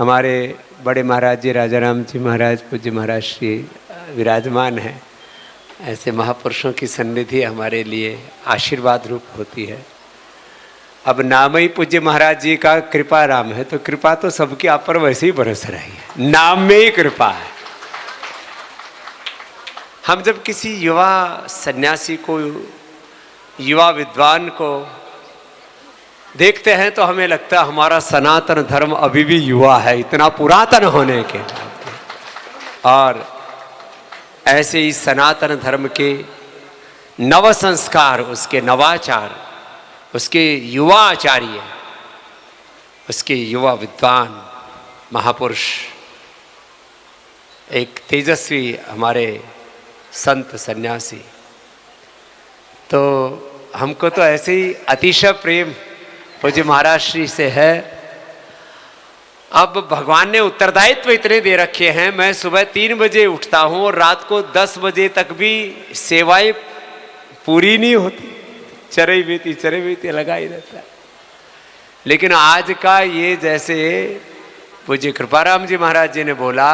हमारे बड़े महाराज जी राजा राम जी महाराज पूज्य महाराज श्री विराजमान हैं। ऐसे महापुरुषों की सन्निधि हमारे लिए आशीर्वाद रूप होती है। अब नाम ही पूज्य महाराज जी का कृपा राम है, तो कृपा तो सबकी आप पर वैसे ही बरस रही है, नाम में ही कृपा है। हम जब किसी युवा सन्यासी को, युवा विद्वान को देखते हैं तो हमें लगता है हमारा सनातन धर्म अभी भी युवा है, इतना पुरातन होने के बाद। और ऐसे ही सनातन धर्म के नव संस्कार, उसके नवाचार, उसके युवा आचार्य, उसके युवा विद्वान महापुरुष, एक तेजस्वी हमारे संत सन्यासी, तो हमको तो ऐसे ही अतिशय प्रेम पूज्य महाराज श्री से है। अब भगवान ने उत्तरदायित्व इतने दे रखे हैं, मैं सुबह 3 बजे उठता हूँ और रात को 10 बजे तक भी सेवाएं पूरी नहीं होती, चरे बीती लगा ही रहता है। लेकिन आज का ये, जैसे पूज्य कृपाराम जी महाराज जी ने बोला,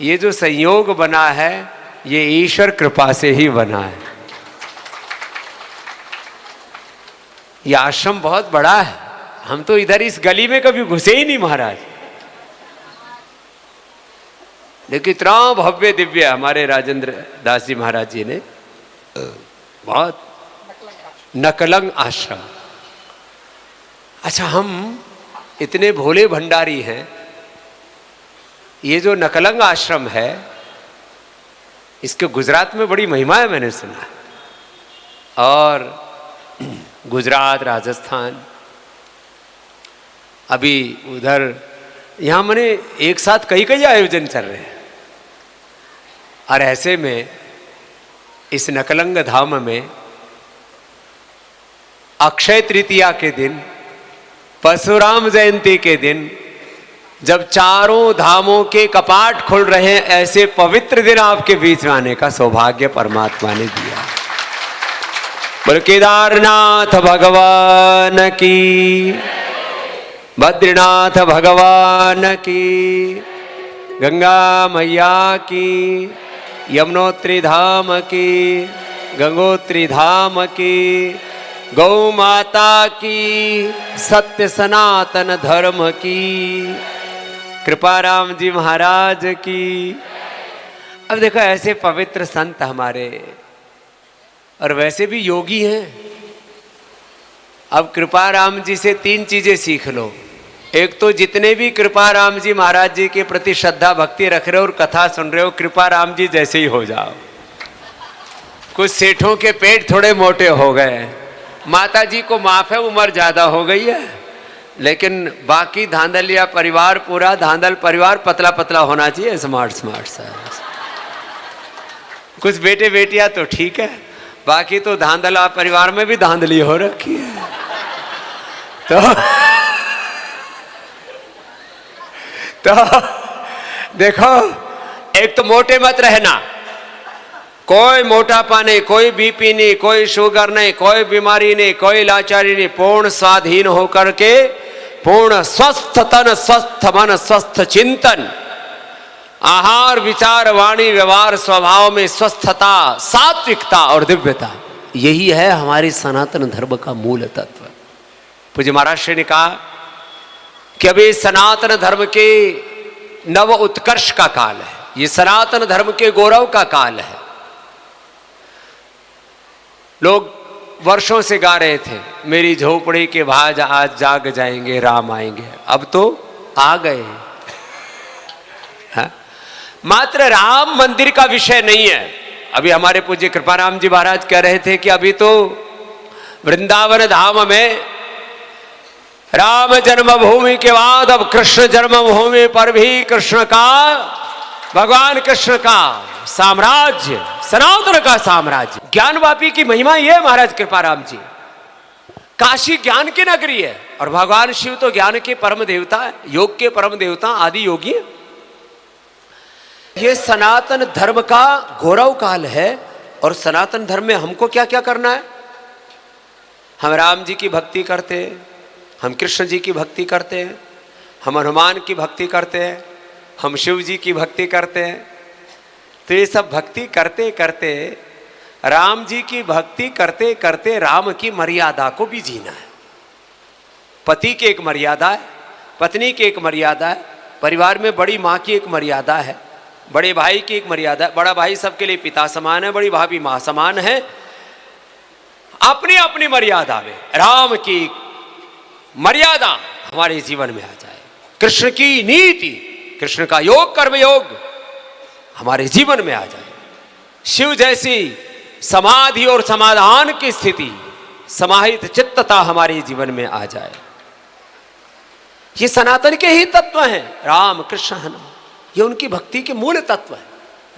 ये जो संयोग बना है ये ईश्वर कृपा से ही बना है। ये आश्रम बहुत बड़ा है, हम तो इधर इस गली में कभी घुसे ही नहीं महाराज, लेकिन इतना भव्य दिव्य हमारे राजेंद्र दास जी महाराज जी ने, बहुत नकलंग आश्रम। अच्छा, हम इतने भोले भंडारी हैं, ये जो नकलंग आश्रम है इसके गुजरात में बड़ी महिमा है, मैंने सुना। और गुजरात, राजस्थान, अभी उधर, यहां मैंने एक साथ कई आयोजन चल रहे हैं। और ऐसे में इस नकलंग धाम में अक्षय तृतीया के दिन, परशुराम जयंती के दिन, जब चारों धामों के कपाट खुल रहे हैं, ऐसे पवित्र दिन आपके बीच में आने का सौभाग्य परमात्मा ने दिया। बोल केदारनाथ भगवान की, बद्रीनाथ भगवान की, गंगा मैया की, यमुनोत्री धाम की, गंगोत्री धाम की, गौ माता की, सत्य सनातन धर्म की, कृपाराम जी महाराज की। अब देखो, ऐसे पवित्र संत हमारे, और वैसे भी योगी हैं। अब कृपाराम जी से 3 चीजें सीख लो। एक तो जितने भी कृपाराम जी महाराज जी के प्रति श्रद्धा भक्ति रख रहे हो और कथा सुन रहे हो, कृपाराम जी जैसे ही हो जाओ। कुछ सेठों के पेट थोड़े मोटे हो गए, माता जी को माफ है, उम्र ज्यादा हो गई है, लेकिन बाकी धांधलिया परिवार, पूरा धांधल परिवार पतला पतला होना चाहिए, स्मार्ट सा। कुछ बेटे बेटियां तो ठीक है, बाकी तो धांधला परिवार में भी धांधली हो रखी है। तो देखो, एक तो मोटे मत रहना, कोई मोटापा नहीं, कोई बीपी नहीं, कोई शुगर नहीं, कोई बीमारी नहीं, कोई लाचारी नहीं, पूर्ण स्वाधीन होकर के, पूर्ण स्वस्थ तन, स्वस्थ मन, स्वस्थ चिंतन, आहार विचार वाणी व्यवहार स्वभाव में स्वस्थता, सात्विकता और दिव्यता, यही है हमारे सनातन धर्म का मूल तत्व। पूज्य महाराज श्री ने कहा कि अभी सनातन धर्म के नव उत्कर्ष का काल है, ये सनातन धर्म के गौरव का काल है। लोग वर्षों से गा रहे थे, मेरी झोपड़ी के भाज आज जाग जाएंगे, राम आएंगे। अब तो आ गए। मात्र राम मंदिर का विषय नहीं है। अभी हमारे पूज्य कृपाराम जी महाराज कह रहे थे कि अभी तो वृंदावन धाम में राम जन्मभूमि के बाद अब कृष्ण जन्मभूमि पर भी कृष्ण का, भगवान कृष्ण का साम्राज्य, सनातन का साम्राज्य, ज्ञानवापी की महिमा ये है महाराज कृपाराम जी। काशी ज्ञान की नगरी है और भगवान शिव तो ज्ञान के परम देवता है, योग के परम देवता, आदि योगी है। ये सनातन धर्म का गौरव काल है। और सनातन धर्म में हमको क्या क्या करना है? हम राम जी की भक्ति करते हैं, हम कृष्ण जी की भक्ति करते हैं, हम हनुमान की भक्ति करते हैं, हम शिव जी की भक्ति करते हैं। तो ये सब भक्ति करते करते, राम जी की भक्ति करते करते राम की मर्यादा को भी जीना है। पति की एक मर्यादा है, पत्नी की एक मर्यादा है, परिवार में बड़ी माँ की एक मर्यादा है, बड़े भाई की एक मर्यादा है। बड़ा भाई सबके लिए पिता समान है, बड़ी भाभी माँ समान है। अपनी अपनी मर्यादा में राम की मर्यादा हमारे जीवन में आ जाए। कृष्ण की नीति, कृष्ण का योग कर्म योग हमारे जीवन में आ जाए। शिव जैसी समाधि और समाधान की स्थिति, समाहित चित्तता हमारे जीवन में आ जाए। ये सनातन के ही तत्व हैं, राम कृष्ण हनुमान। ये उनकी भक्ति के मूल तत्व है।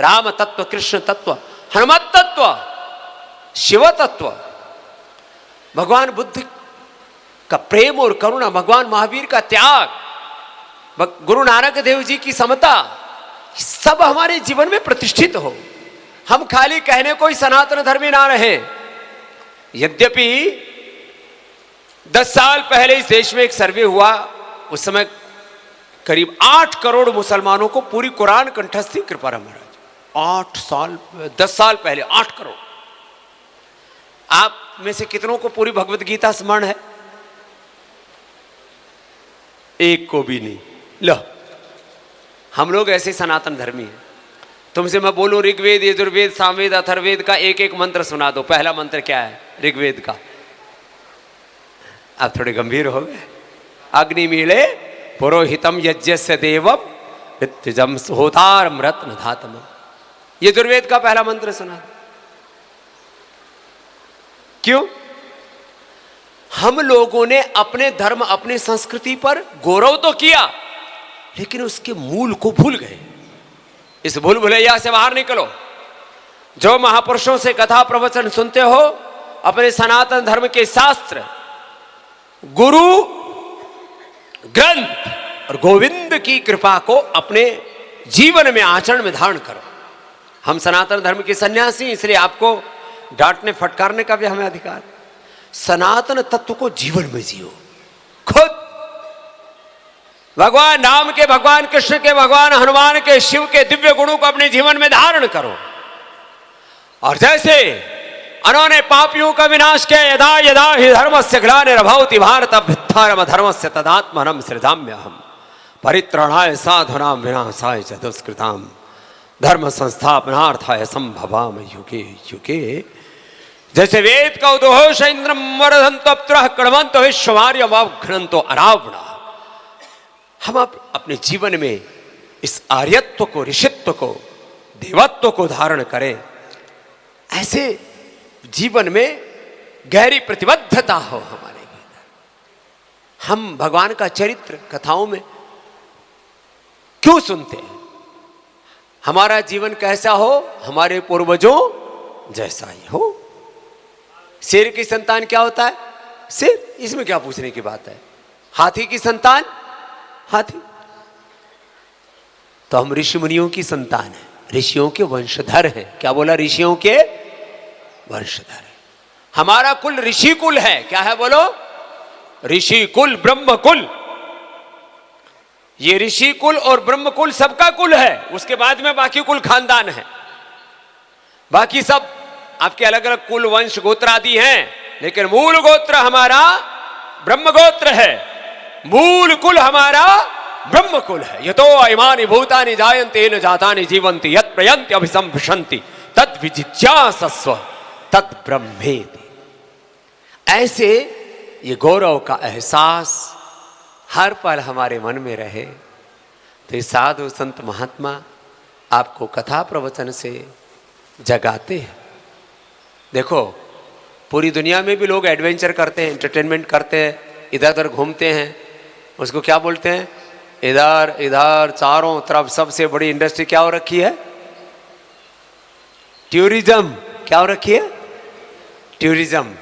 राम तत्व, कृष्ण तत्व, हनुमत तत्व, शिव तत्व, भगवान बुद्ध का प्रेम और करुणा, भगवान महावीर का त्याग, गुरु नानक देव जी की समता, सब हमारे जीवन में प्रतिष्ठित हो। हम खाली कहने कोई सनातन धर्मी ना रहे। यद्यपि 10 साल पहले इस देश में एक सर्वे हुआ, उस समय करीब 8 करोड़ मुसलमानों को पूरी कुरान कंठस्थ थी कृपाराम महाराज। 10 साल पहले 8 करोड़। आप में से कितनों को पूरी भगवत गीता स्मरण है? एक को भी नहीं। लो, हम लोग ऐसे सनातन धर्मी हैं। तुमसे मैं बोलूं ऋग्वेद, यजुर्वेद, सामवेद, अथर्ववेद का एक एक मंत्र सुना दो। पहला मंत्र क्या है ऋग्वेद का? आप थोड़े गंभीर हो गए। अग्निमीले पुरोहितम यज्ञस्य देवम वित्तजम होतारम रत्न धातम। यजुर्वेद का पहला मंत्र सुना। क्यों? हम लोगों ने अपने धर्म, अपनी संस्कृति पर गौरव तो किया, लेकिन उसके मूल को भूल गए। इस भूल भुलैया से बाहर निकलो। जो महापुरुषों से कथा प्रवचन सुनते हो, अपने सनातन धर्म के शास्त्र, गुरु ग्रंथ और गोविंद की कृपा को अपने जीवन में, आचरण में धारण करो। हम सनातन धर्म के सन्यासी, इसलिए आपको डांटने फटकारने का भी हमें अधिकार। सनातन तत्व को जीवन में जियो। खुद भगवान राम के, भगवान कृष्ण के, भगवान हनुमान के, शिव के दिव्य गुणों को अपने जीवन में धारण करो। और जैसे उन्होंने पापियों का विनाश किया, यदा यदा हि धर्मस्य ग्लानिर्भवति भारत अभ्युत्थानम धर्मस्य तदात्मनं सृजाम्यहम् परित्राणाय साधूनां विनाशाय च दुष्कृतां धर्म संस्थापनार्थाय संभवामि युगे युगे। जैसे वेद का उद्घोष इंद्रम वरदन्तो अप्सरः कृण्वन्तो विश्वमार्यम् अवघ्नन्तो अरावणा। हम अपने जीवन में इस आर्यत्व को, ऋषित्व को, देवत्व को धारण करें। ऐसे जीवन में गहरी प्रतिबद्धता हो हमारे भीतर। हम भगवान का चरित्र कथाओं में क्यों सुनते हैं? हमारा जीवन कैसा हो? हमारे पूर्वजों जैसा ही हो। शेर की संतान क्या होता है? शेर। इसमें क्या पूछने की बात है? हाथी की संतान हाथी। तो हम ऋषि मुनियों की संतान है, ऋषियों के वंशधर हैं। क्या बोला? ऋषियों के वंशधर है। हमारा कुल ऋषि कुल है। क्या है बोलो? ऋषि कुल, ब्रह्म कुल। ये ऋषि कुल और ब्रह्म कुल सबका कुल है। उसके बाद में बाकी कुल खानदान है। बाकी सब आपके अलग अलग कुल, वंश, गोत्र आदि हैं, लेकिन मूल गोत्र हमारा ब्रह्म गोत्र है। मूल कुल हमारा ब्रह्म कुल है। यतो इमानि भूतानि जायन्ते न जातानि जीवन्ति यत् प्रयन्ति अभिसंभिषन्ति तद् विजिज्ञासस्व तद् ब्रह्मेति। ऐसे ये गौरव का एहसास हर पल हमारे मन में रहे। तो ये साधु संत महात्मा आपको कथा प्रवचन से जगाते हैं। देखो, पूरी दुनिया में भी लोग एडवेंचर करते हैं, एंटरटेनमेंट करते हैं, इधर उधर घूमते हैं। उसको क्या बोलते हैं? इधर इधर चारों तरफ सबसे बड़ी इंडस्ट्री क्या हो रखी है? टूरिज्म। क्या हो रखी है? टूरिज्म।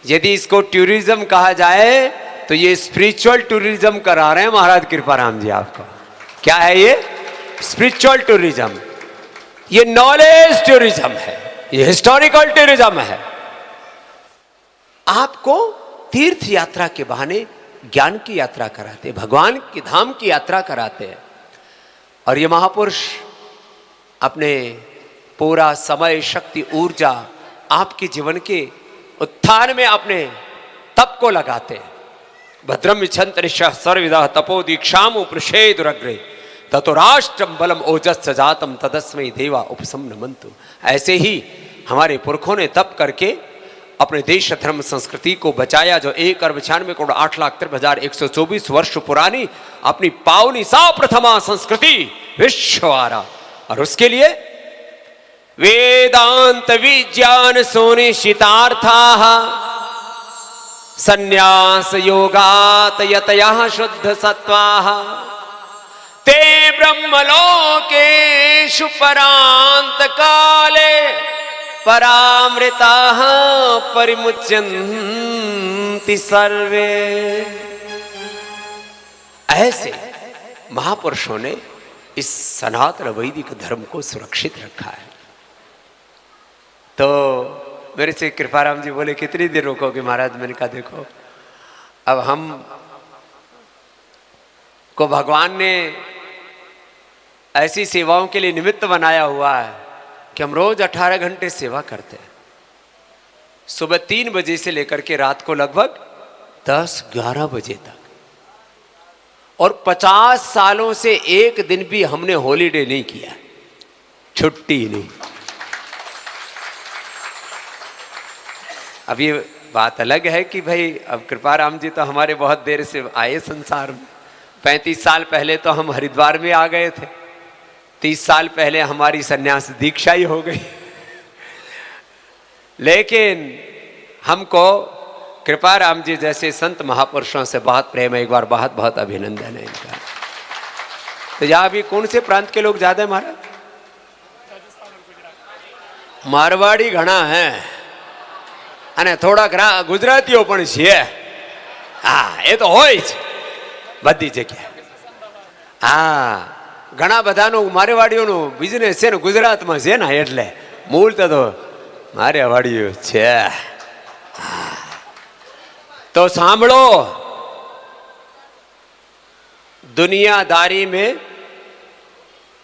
यदि इसको टूरिज्म कहा जाए तो ये स्पिरिचुअल टूरिज्म करा रहे हैं महाराज कृपाराम जी आपको। क्या है ये? Spiritual tourism. ये नॉलेज टूरिज्म है, ये हिस्टोरिकल टूरिज्म है। आपको तीर्थ यात्रा के बहाने ज्ञान की यात्रा कराते, भगवान के धाम की यात्रा कराते हैं। और ये महापुरुष अपने पूरा समय, शक्ति, ऊर्जा आपके जीवन के उत्थान में अपने तप को लगाते हैं। भद्रम इच्छन्त ऋषयः सर्वविदः तपो दीक्षाम उपृषेदुरग्रे ततो राष्ट्रम बलम ओजस् जातम तदस्मै देवा उपसंनमन्तु। ऐसे ही हमारे पुरखों ने तप करके अपने देश, धर्म, संस्कृति को बचाया। जो 1,96,08,13,124 वर्ष पुरानी अपनी पावनी सा प्रथमा संस्कृति विश्ववारा, और उसके लिए वेदांत विज्ञान सुनिश्चितार्थाः संन्यास योगात यतयः शुद्ध सत्वाः ते ब्रह्मलोकेषु परांत काले परामृताः परिमुच्यन्ति सर्वे। ऐसे महापुरुषों ने इस सनातन वैदिक धर्म को सुरक्षित रखा है। तो मेरे से कृपाराम जी बोले कितनी देर रोकोगे महाराज? मैंने कहा देखो, अब हम को भगवान ने ऐसी सेवाओं के लिए निमित्त बनाया हुआ है कि हम रोज 18 घंटे सेवा करते हैं, सुबह 3 बजे से लेकर के रात को लगभग 10-11 बजे तक। और 50 सालों से एक दिन भी हमने हॉलीडे नहीं किया, छुट्टी नहीं। अब ये बात अलग है कि भाई अब कृपाराम जी तो हमारे बहुत देर से आए संसार में। 35 साल पहले तो हम हरिद्वार में आ गए थे, 30 साल पहले हमारी सन्यास दीक्षा ही हो गई। लेकिन हमको कृपाराम जी जैसे संत महापुरुषों से बहुत प्रेम है। एक बार बहुत बहुत अभिनंदन है इनका। तो यहाँ अभी कौन से प्रांत के लोग ज्यादा है महाराज? मारवाड़ी घना है અને થોડાક ગુજરાતીઓ પણ છે। હા, એ તો હોય જ બધી જગ્યાએ। હા, ઘણા બધાનું મારવાડીઓનું બિઝનેસ છે ને ગુજરાતમાં છે ને, એટલે મૂળ તો મારવાડીઓ છે। तो सांभळो, दुनियादारी में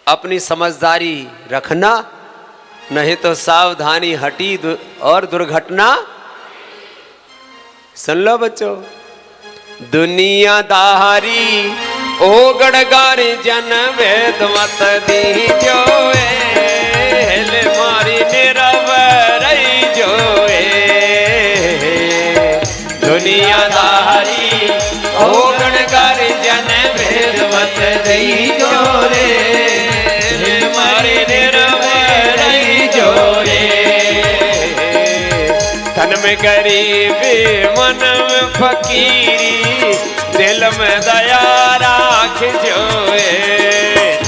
अपनी समझदारी रखना, नहीं तो सावधानी हटी और दुर्घटना। सुन लो बच्चों, दुनियादारी ओ गड़गारी जन वेद मत दीजो हेले मारी निरव रही जो दुनियादारी ओ गड़गारी जन वेद मत दीजो रे मारी निरव रही जो तन में गरीबी मन में फकीरी दिल में दया राख जो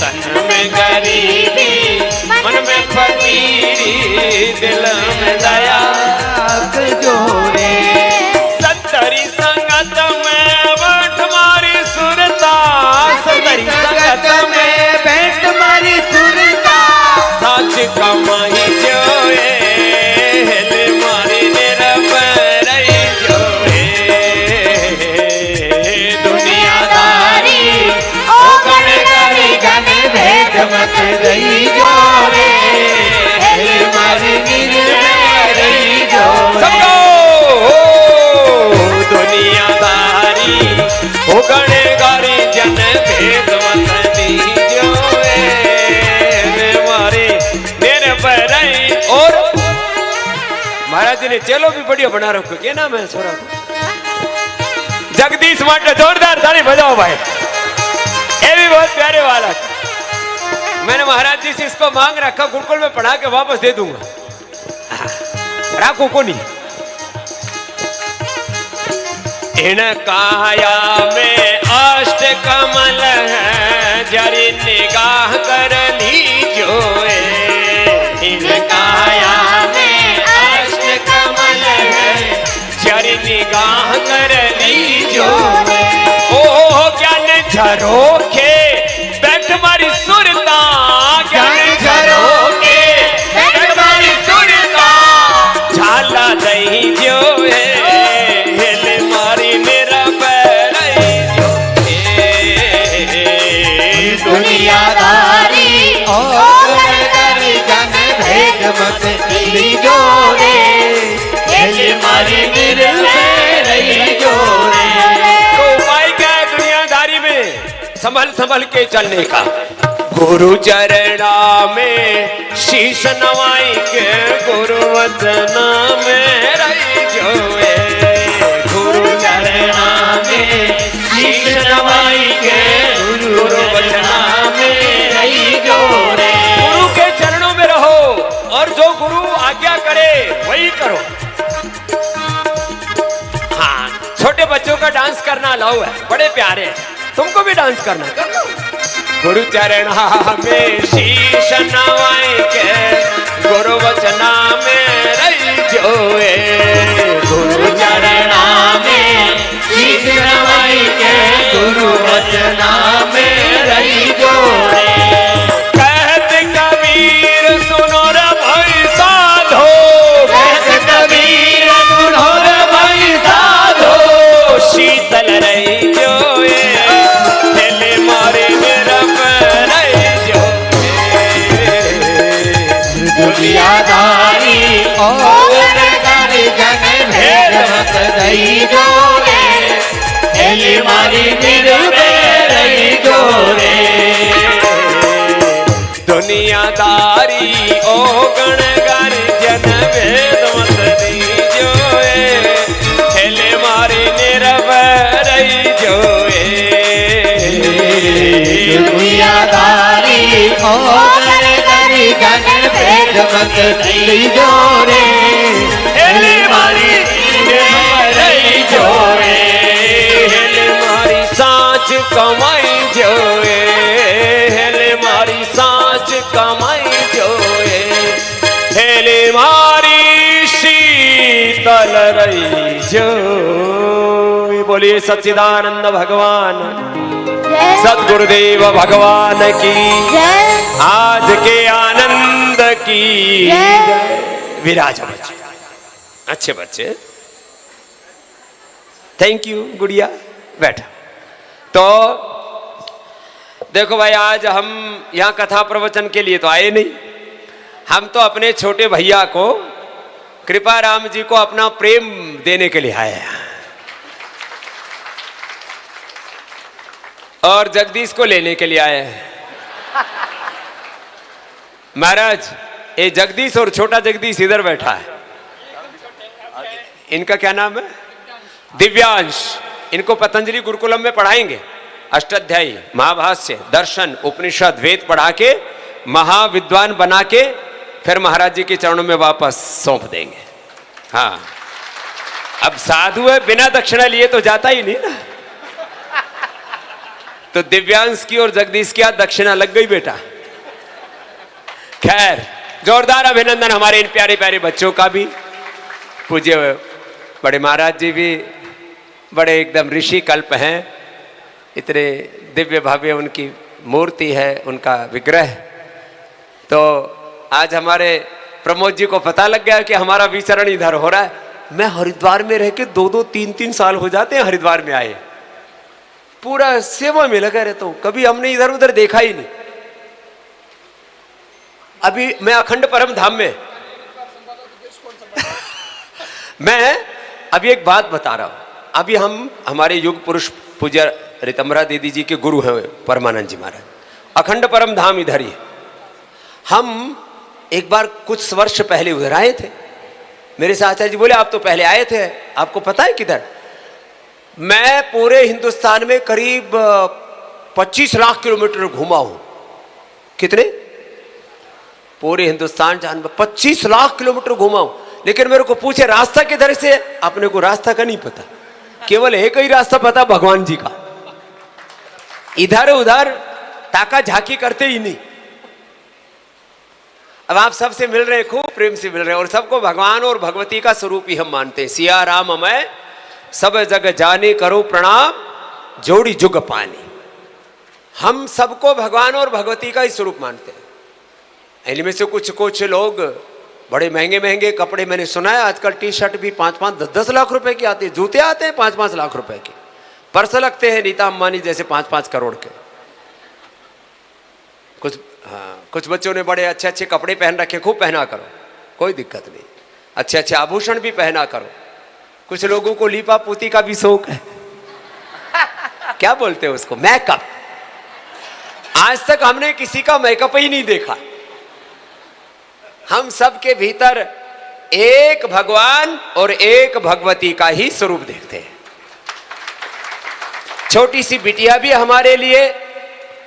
तन में गरीबी मन में फकीरी दिल में दया राख जो संतरी संगत में बैठ मारी सुरता, संतरी संगत में बैठ मारी सुरता सच कमाई जो मत रही जो रे मारी रही जो दुनियादारी हो गणे गारी जन भेद मत दीजो मारे मेरे पर। और महाराज जी ने चेलो भी बढ़िया बना रखो। क्या नाम है छोरा? जगदीश माटे जोरदार ताली बजाओ भाई, ये भी बहुत प्यारे वाला। मैंने महाराज जी से इसको मांग रखा, गुरुकुल में पढ़ा के वापस दे दूंगा, राखो को नहीं। इन काया में अष्ट कमल है जरी निगाह कर लीजो इन काया में अष्ट कमल है जरी निगाह कर लीजो ओ ज्ञान झरोखे बैठ मारी सुरता ज्ञान झरोखे बैठ मारी सुरता झाला दही जो है हिल मारी मेरा पैर मारी निर्भय जोरे। तो उपाय क्या है दुनियादारी में? संभल संभल के चलने का। गुरु चरणा में शीश नवाई के, गुरु वचना में रही जोए। गुरु चरणा में शीश नवाई के, गुरु वचना में रही जोरे। गुरु के चरणों में रहो और जो गुरु आज्ञा करे वही करो। हाँ, छोटे बच्चों का डांस करना अलाउ है, बड़े प्यारे हैं, तुमको भी डांस करना कर लो। गुरु चरणा में शीश नवाई के, गुरु वचना में रही जोए। गुरु चरणा में शीश नवाई के, गुरु वचना में रही जोरे। कहत कबीर सुनो रे भाई साधो, कहत कबीर सुनो रे भाई साधो, शीतल रही जोए। हेले मारे दुनियादारी और जन भेद मत दई जोरे। हेली मारी निर्भय रही जोरे। दुनियादारी ओ गण गारी जन भेद मत दी जोए। हेले मारी निर्भय रही जोए। दुनियादारी और जन भेद मत दई जोरे। हेली मारी निर्भय रही जोरे। हेले मारी सांच कमाई जोए। हेले मारी सांच कमाई जोए। हेले मारी शीतल रही जोए। बोलिए सच्चिदानंद भगवान सद्गुरुदेव भगवान की आज के आनंद की विराज बच्चे, अच्छे बच्चे, थैंक यू गुड़िया, बैठा। तो देखो भाई, आज हम यहाँ कथा प्रवचन के लिए तो आए नहीं, हम तो अपने छोटे भैया को कृपाराम जी को अपना प्रेम देने के लिए आए हैं और जगदीश को लेने के लिए आए हैं। महाराज, ये जगदीश और छोटा जगदीश इधर बैठा है, इनका क्या नाम है? दिव्यांश। इनको पतंजलि गुरुकुलम में पढ़ाएंगे, अष्टाध्यायी, महाभाष्य, दर्शन, उपनिषद, वेद पढ़ा के महाविद्वान बना के फिर महाराज जी के चरणों में वापस सौंप देंगे। हाँ, अब साधु है, बिना दक्षिणा लिए तो जाता ही नहीं ना। तो दिव्यांश की और जगदीश की दक्षिणा लग गई बेटा। खैर, जोरदार अभिनंदन हमारे इन प्यारे प्यारे बच्चों का भी। पूज्य बड़े महाराज जी भी बड़े एकदम ऋषि कल्प हैं, इतने दिव्य भव्य उनकी मूर्ति है, उनका विग्रह। तो आज हमारे प्रमोद जी को पता लग गया कि हमारा विचरण इधर हो रहा है। मैं हरिद्वार में रह के 2-2, 3-3 साल हो जाते हैं हरिद्वार में आए, पूरा सेवा में लगा रहता हूं, कभी हमने इधर उधर देखा ही नहीं। अभी मैं अखंड परम धाम में मैं अभी एक बात बता रहा हूं। अभी हम हमारे युग पुरुष पूज्य रितमरा दीदी जी के गुरु हैं परमानंद जी महाराज, अखंड परम धाम इधर ही। हम एक बार कुछ वर्ष पहले उधर आए थे। मेरे से आचार्य जी बोले, आप तो पहले आए थे, आपको पता है किधर? मैं पूरे हिंदुस्तान में करीब 25 लाख किलोमीटर घूमा हूं। कितने? पूरे हिंदुस्तान जान 25 लाख किलोमीटर घूमा हूं, लेकिन मेरे को पूछे रास्ता किधर से, अपने को रास्ता का नहीं पता। केवल एक ही रास्ता पता, भगवान जी का। इधर उधर ताका झाकी करते ही नहीं। अब आप सबसे मिल रहे हैं, खूब प्रेम से मिल रहे हैं, और सबको भगवान और भगवती का स्वरूप ही हम मानते हैं। सिया राम मैं सब जग जाने करो प्रणाम, जोड़ी जुग पानी। हम सबको भगवान और भगवती का ही स्वरूप मानते हैं। इनमें से कुछ लोग बड़े महंगे महंगे कपड़े, मैंने सुना है आजकल टी शर्ट भी 5-5, 10-10 लाख रुपए की आती है, जूते आते हैं 5-5 लाख रुपए के, पर्स लगते हैं नीता अंबानी जैसे 5-5 करोड़ के। कुछ बच्चों ने बड़े अच्छे अच्छे कपड़े पहन रखे, खूब पहना करो, कोई दिक्कत नहीं। अच्छे अच्छे आभूषण भी पहना करो, कुछ लोगों को लीपा पोती का भी शौक है, क्या बोलते हैं उसको, मेकअप। आज तक हमने किसी का मेकअप ही नहीं देखा। हम सबके भीतर एक भगवान और एक भगवती का ही स्वरूप देखते हैं। छोटी सी बिटिया भी हमारे लिए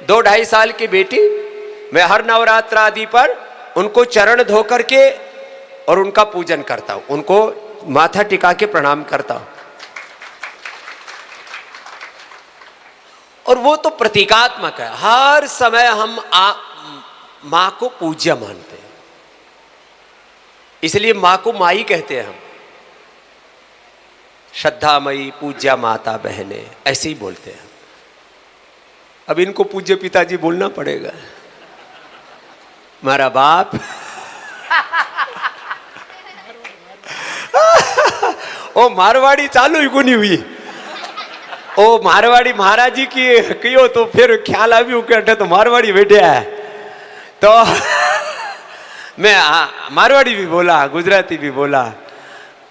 2-2.5 साल की बेटी, मैं हर नवरात्र आदि पर उनको चरण धो करके और उनका पूजन करता हूं, उनको माथा टिका के प्रणाम करता हूं। और वो तो प्रतीकात्मक है। हर समय हम मां को पूज्य मानते हैं, इसलिए मां को माई कहते हैं हम। श्रद्धामयी पूज्या माता बहने ऐसे ही बोलते हैं। अब इनको पूज्य पिताजी बोलना पड़ेगा। हमारा बाप ओ मारवाड़ी चालू ही कोनी हुई, ओ मारवाड़ी महाराज जी की कहो तो फिर ख्याल आव्यू के तो मारवाड़ी बैठा है, तो मैं मारवाड़ी भी बोला, गुजराती भी बोला,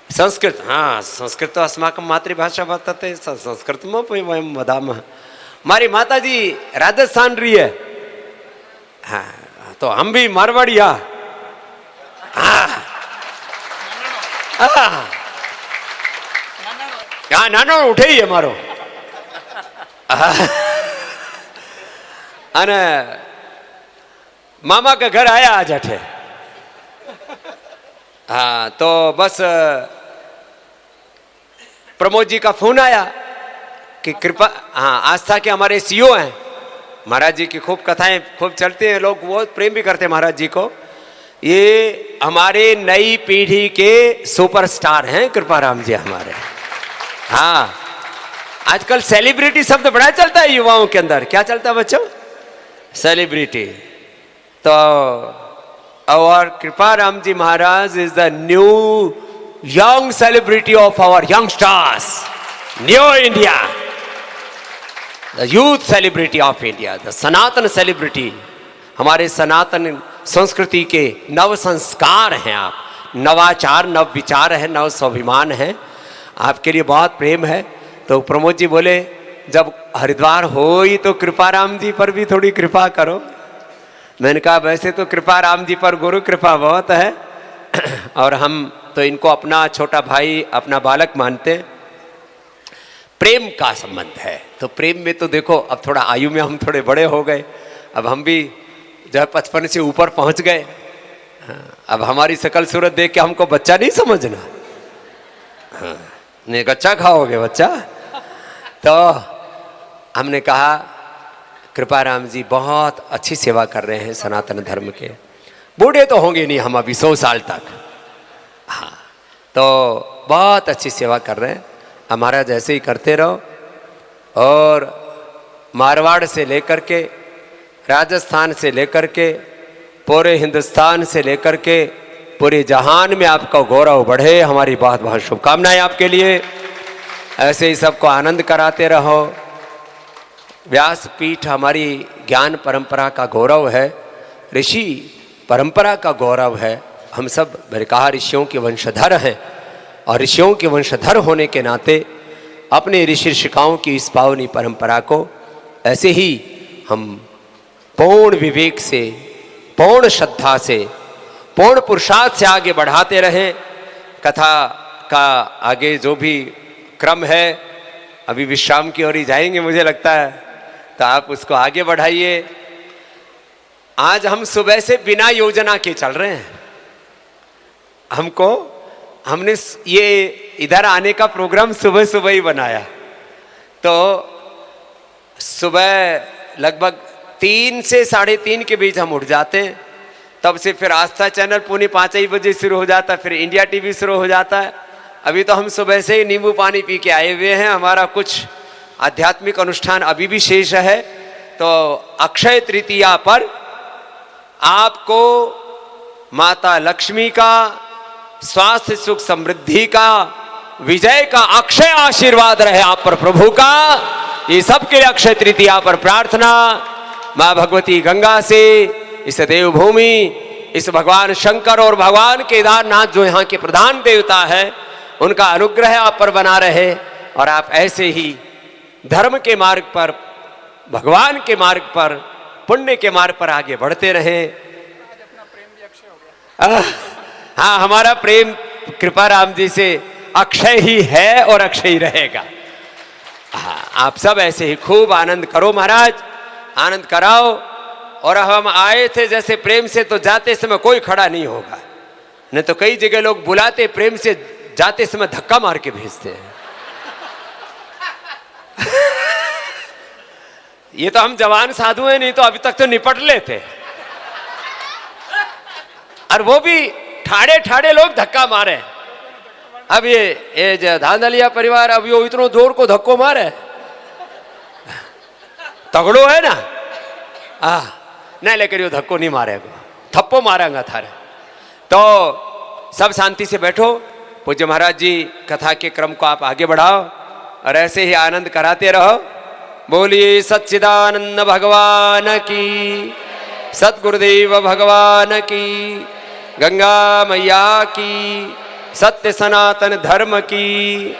संस्कृत, हाँ संस्कृत तो अस्माकं मातृभाषा वर्तते, संस्कृत में वयं वदामः। मारी माताजी राजस्थान रही है, हाँ तो हम भी मारवाड़ी, हाँ नानो उठे ही है मारो। अने मामा के घर आया आज अठे, हाँ तो बस प्रमोद जी का फोन आया कि कृपा, हाँ आस्था के हमारे सीईओ हैं, महाराज जी की खूब कथाएं खूब चलती हैं, लोग बहुत प्रेम भी करते हैं महाराज जी को। ये हमारे नई पीढ़ी के सुपरस्टार हैं कृपाराम जी हमारे। हाँ आजकल सेलिब्रिटी शब्द बड़ा चलता है युवाओं के अंदर। क्या चलता है बच्चों? सेलिब्रिटी। तो और Kriparam ji Maharaj is the new young celebrity of our youngsters, new India, the youth celebrity of India, the Sanatan celebrity. हमारे सनातन संस्कृति के नव संस्कार हैं आप, नवाचार, नव विचार है, नव स्वाभिमान है, आपके लिए बहुत प्रेम है। तो प्रमोद जी बोले जब हरिद्वार हो ही तो कृपाराम जी पर भी थोड़ी कृपा करो। मैंने कहा वैसे तो कृपाराम जी पर गुरु कृपा बहुत है और हम तो इनको अपना छोटा भाई, अपना बालक मानते हैं। प्रेम का संबंध है, तो प्रेम में तो देखो अब थोड़ा आयु में हम थोड़े बड़े हो गए, अब हम भी जो 55 से ऊपर पहुंच गए। अब हमारी शकल सूरत देख के हमको बच्चा नहीं समझना, नहीं कच्चा खाओगे बच्चा। तो हमने कहा कृपाराम जी बहुत अच्छी सेवा कर रहे हैं सनातन धर्म के, बूढ़े तो होंगे नहीं हम अभी 100 साल तक, हाँ तो बहुत अच्छी सेवा कर रहे हैं। हमारा जैसे ही करते रहो। और मारवाड़ से लेकर के, राजस्थान से लेकर के, पूरे हिंदुस्तान से लेकर के पूरे जहान में आपका गौरव बढ़े, हमारी बहुत बहुत शुभकामनाएं आपके लिए। ऐसे ही सबको आनंद कराते रहो। व्यासपीठ हमारी ज्ञान परंपरा का गौरव है, ऋषि परंपरा का गौरव है। हम सब, मैंने कहा, ऋषियों के वंशधर हैं और ऋषियों के वंशधर होने के नाते अपने ऋषि ऋषिकाओं की इस पावनी परंपरा को ऐसे ही हम पूर्ण विवेक से, पूर्ण श्रद्धा से, पूर्ण पुरुषार्थ से आगे बढ़ाते रहें। कथा का आगे जो भी क्रम है, अभी विश्राम की ओर ही जाएंगे मुझे लगता है, तो आप उसको आगे बढ़ाइए। आज हम सुबह से बिना योजना के चल रहे हैं। हमने ये इधर आने का प्रोग्राम सुबह सुबह ही बनाया, तो सुबह लगभग 3 से 3:30 के बीच हम उठ जाते हैं। तब से फिर आस्था चैनल 4:45 बजे शुरू हो जाता है, फिर इंडिया टीवी शुरू हो जाता है। अभी तो हम सुबह से ही नींबू पानी पी के आए हुए हैं। हमारा कुछ आध्यात्मिक अनुष्ठान अभी भी शेष है। तो अक्षय तृतीया पर आपको माता लक्ष्मी का, स्वास्थ्य सुख समृद्धि का, विजय का अक्षय आशीर्वाद रहे आप पर प्रभु का। ये सबके लिए अक्षय तृतीया पर प्रार्थना माँ भगवती गंगा से, इस देवभूमि, इस भगवान शंकर और भगवान केदारनाथ जो यहाँ के प्रधान देवता है, उनका अनुग्रह आप पर बना रहे और आप ऐसे ही धर्म के मार्ग पर, भगवान के मार्ग पर, पुण्य के मार्ग पर आगे बढ़ते रहे। हाँ, हमारा प्रेम कृपाराम जी से अक्षय ही है और अक्षय ही रहेगा। हाँ, आप सब ऐसे ही खूब आनंद करो महाराज, आनंद कराओ। और हम आए थे जैसे प्रेम से, तो जाते समय कोई खड़ा नहीं होगा, नहीं तो कई जगह लोग बुलाते प्रेम से, जाते समय धक्का मार के भेजते हैं। ये तो हम जवान साधु हैं, नहीं तो अभी तक तो निपट लेते। और वो भी ठाड़े ठाड़े लोग धक्का मारे। अब ये धांधलिया परिवार अब यो इतनो जोर को धक्को मारे, तगड़ो है ना। नहीं, लेकिन यो धक्को नहीं मारेगा, थप्पो मारेगा थारे। तो सब शांति से बैठो। पूज्य महाराज जी कथा के क्रम को आप आगे बढ़ाओ और ऐसे ही आनंद कराते रहो। बोलिए सच्चिदानंद भगवान की, सतगुरुदेव भगवान की, गंगा मैया की, सत्य सनातन धर्म की।